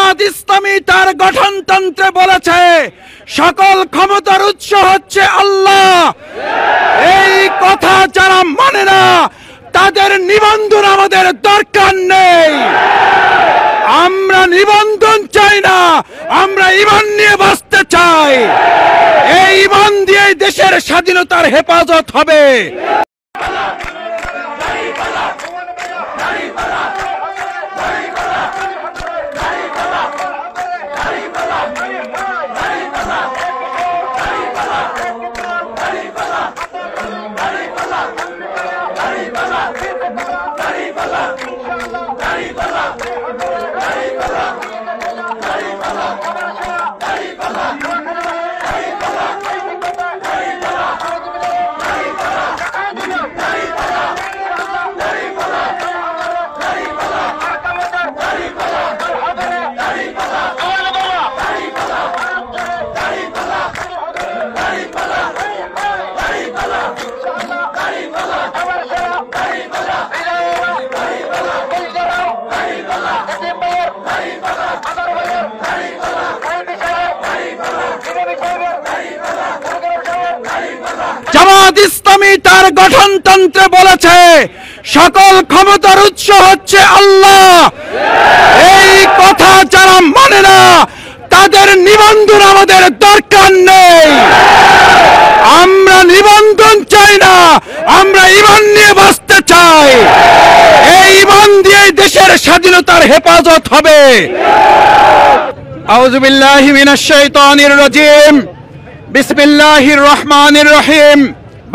জামাত ইসলামী তার গঠনতন্ত্রে বলেছে সকল ক্ষমতার উৎস হচ্ছে আল্লাহ। এই কথা যারা মানে না তাদের নিবন্ধন আমাদের দরকার নেই। আমরা নিবন্ধন চাই না, আমরা ঈমান নিয়ে বাঁচতে চাই। এই ঈমান দিয়ে দেশের স্বাধীনতার হেফাজত হবে। জামাত ইসলামী তার গঠনতন্ত্রে বলেছে সকল ক্ষমতার উৎস হচ্ছে আল্লাহ। এই কথা যারা মানে না তাদের নিবন্ধন আমাদের দরকার নেই। আমরা নিবন্ধন চাই না, আমরা ঈমান নিয়ে বাঁচতে চাই। এই ঈমান দিয়ে দেশের স্বাধীনতার হেফাজত হবে। আউযু বিল্লাহি মিনাশ শাইতানির রাজিম। বিসমিল্লাহির রহমানির রহিম।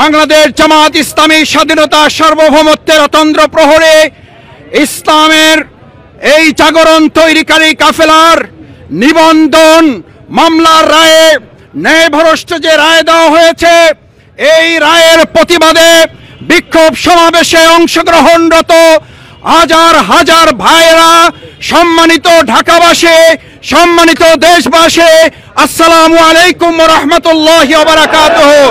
বাংলাদেশ জামাত ইসলামী স্বাধীনতা সার্বভৌমত্বের অতন্দ্র প্রহরে ইসলামের এই জাগরণ তৈরিকারী কাফেলার নিবন্ধন মামলার রায়ে ন্যায়ভ্রষ্ট যে রায় দেওয়া হয়েছে, এই রায়ের প্রতিবাদে বিক্ষোভ সমাবেশে অংশগ্রহণরত হাজার হাজার ভাইয়েরা, সম্মানিত ঢাকাবাসী, সম্মানিত দেশবাসী, আসসালামু আলাইকুম ওয়া রাহমাতুল্লাহি ওয়া বারাকাতুহু।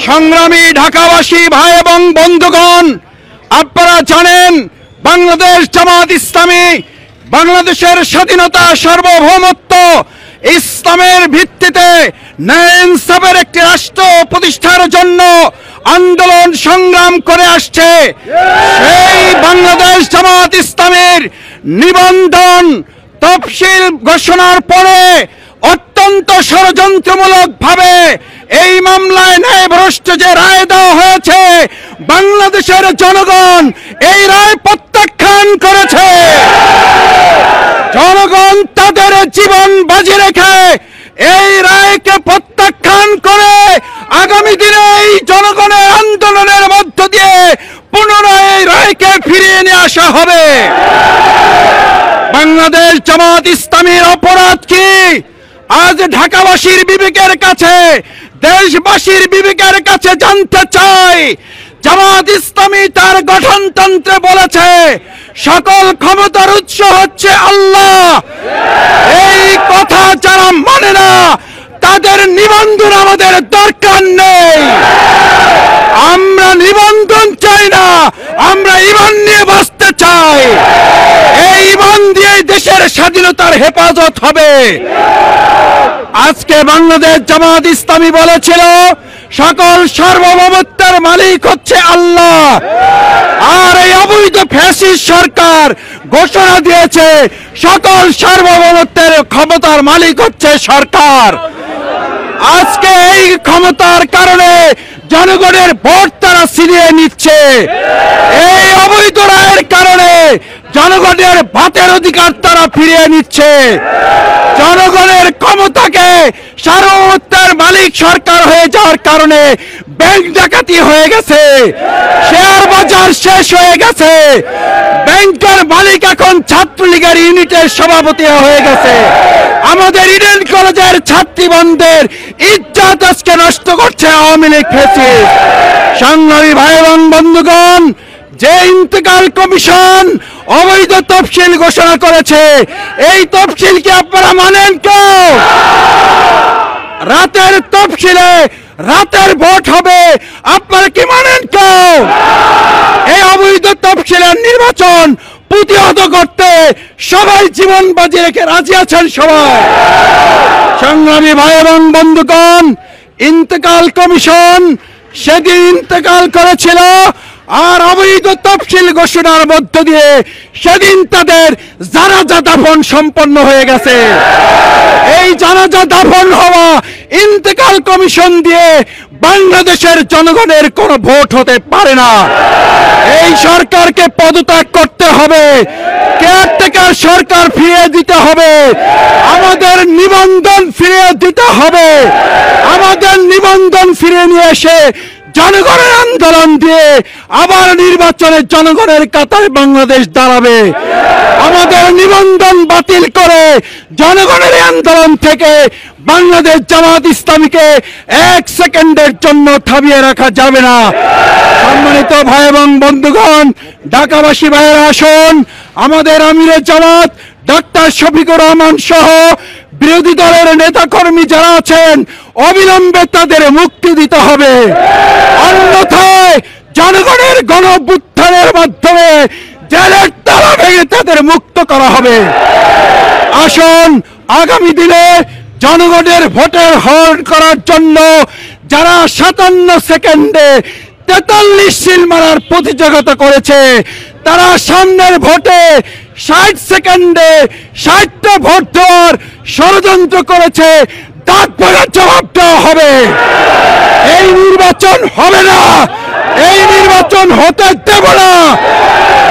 সংগ্রামী ঢাকাবাসী ভাই এবং বন্ধুগণ, আপনারা জানেন বাংলাদেশ জামাত ইসলামী বাংলাদেশের স্বাধীনতা সার্বভৌমত্ব ইসলামের ভিত্তিতে ন্যায় ইনসাফের একটি রাষ্ট্র প্রতিষ্ঠার জন্য আন্দোলন সংগ্রাম করে আসছে। সেই বাংলাদেশ জামাত ইসলামের নিবন্ধন তফসিল ঘোষণার পরে অত্যন্ত ষড়যন্ত্রমূলক ভাবে এই মামলায় ন্যায়ভ্রষ্ট যে রায় দেওয়া হয়েছে, বাংলাদেশের জনগণ এই রায় প্রত্যাখ্যান করেছে। জনগণ তাদের জীবন বাজি রেখে এই রায়কে প্রত্যাখ্যান করে আগামী দিনে এই জনগণের আন্দোলনের মধ্য দিয়ে পুনরায় এই রায়কে ফিরিয়ে নিয়ে আসা হবে। বাংলাদেশ জামাত ইসলামীর অপরাধ কি? আজ ঢাকাবাসীর বিবেকের কাছে, দেশবাসীর বিবেকের কাছে জানতে চাই। জামাত ইসলামী তার গঠনতন্ত্রে বলেছে সকল ক্ষমতার উৎস হচ্ছে আল্লাহ। এই কথা যারা মানে না তাদের নিবন্ধন আমাদের দরকার নেই। আমরা নিবন্ধন চাই না, আমরা ঈমান নিয়ে বাঁচতে চাই। এই ঈমান দিয়ে দেশের স্বাধীনতার হেফাজত হবে। আজকে বাংলাদেশ জামাত ইসলামী বলেছিল সকল সার্বভৌমত্বের মালিক হচ্ছে আল্লাহ, আর এই অবৈধ ফ্যাসিস্ট সরকার ঘোষণা দিয়েছে সকল সার্বভৌমত্বের ক্ষমতার মালিক হচ্ছে সরকার। আজকে এই ক্ষমতার কারণে জনগণের ভোট তারা ছিনিয়ে নিচ্ছে। এই অবৈধ রায়ের কারণে জনগণের ভাতের অধিকার তারা ফিরিয়ে নিচ্ছে। জনগণের ক্ষমতাকে সার্বভৌমত্বের মালিক সরকার হয়ে যাওয়ার কারণে ব্যাংক ডাকাতি হয়ে গেছে, শেয়ার বাজার শেষ হয়ে গেছে, ব্যাংকের মালিক এখন ছাত্রলীগের ইউনিটের সভাপতি হয়ে গেছে। আমাদের ইডেন কলেজের ছাত্রীবন্ধের ইজ্জত আজকে নষ্ট করছে আওয়ামী লীগ ফ্যাসিস্ট। সংগ্রামী ভাই এবং বন্ধুগণ, যে ইন্তেকাল কমিশন অবৈধ তফসিল ঘোষণা করেছে, এই তফসিল কি আপনারা মানেন? কেউ রাতের তফসিলে রাতের ভোট হবে, আপনারা কি মানেন? কেউ এই অবৈধ তফসিলের নির্বাচন প্রতিহত করতে সবাই জীবন বাজি রেখে রাজি আছেন সবাই। সংগ্রামী ভাই এবং বন্ধুগণ, ইন্তেকাল কমিশন সেদিন ইন্তেকাল করেছিল, আর অবৈধ তফসিল ঘোষণার মধ্য দিয়ে সেদিন তাদের জানাজা দাফন সম্পন্ন হয়ে গেছে। এই জানাজা দাফন হওয়া ইন্তেকাল কমিশন দিয়ে বাংলাদেশের জনগণের কোনো ভোট হতে পারে না। এই সরকারকে পদত্যাগ করতে হবে, কেয়ারটেকার সরকার ফিরিয়ে দিতে হবে, আমাদের নিবন্ধন ফিরিয়ে দিতে হবে। আমাদের নিবন্ধন ফিরিয়ে নিয়ে এসে জনগণের আন্দোলন দিয়ে আবার নির্বাচনে জনগণের কাতারে বাংলাদেশ দাঁড়াবে। আমাদের নিবন্ধন বাতিল করে জনগণের আন্দোলন থেকে বাংলাদেশ জামাত ইসলামীকে এক সেকেন্ডের জন্য থামিয়ে রাখা যাবে না। সম্মানিত ভাই এবং বন্ধুগণ, ঢাকাবাসী ভাইয়েরা আসুন, আমাদের আমিরে জামাত ডাক্তার শফিকুর রহমান সহ বিরোধী দলের নেতাকর্মী যারা আছেন অবিলম্বে তাদের মুক্তি দিতে হবে, অন্যথায় জনগণের গণঅভ্যুত্থানের মাধ্যমে জেলের তালা ভেঙে তাদের মুক্ত করা হবে। আসুন আগামী দিনে জনগণের ভোটের হরণ করার জন্য যারা 57 সেকেন্ডে 43 সিল মারার প্রতিযোগিতা করেছে, তারা সামনের ভোটে 60 সেকেন্ডে 60টা ভোট দেওয়ার ষড়যন্ত্র করেছে, দাঁত ভাঙার জবাব দেওয়া হবে। এই নির্বাচন হবে না, এই নির্বাচন হতে দেব না।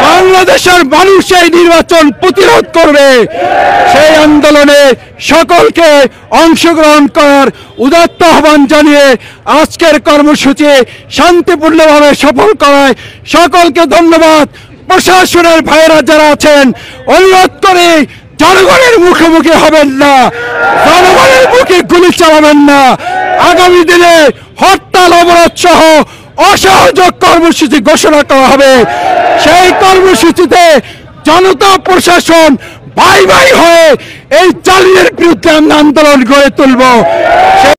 বাংলাদেশের মানুষ এই নির্বাচন প্রতিরোধ করবে। সেই আন্দোলনে সকলকে অংশগ্রহণ করার উদাত্ত আহ্বান জানিয়ে আজকের কর্মসূচি শান্তিপূর্ণভাবে সফল করায় সকলকে ধন্যবাদ। প্রশাসনের ভাইয়েরা যারা আছেন অনুরোধ করে জনগণের মুখোমুখি হবেন না, জনগণের মুখে গুলি চালাবেন না। আগামী দিনে হরতাল অবরোধ সহ অসহযোগ কর্মসূচি ঘোষণা করা হবে। সেই কর্মসূচিতে জনতা প্রশাসন ভাই ভাই হয়ে এই জালিমের বিরুদ্ধে আমরা আন্দোলন গড়ে তুলব।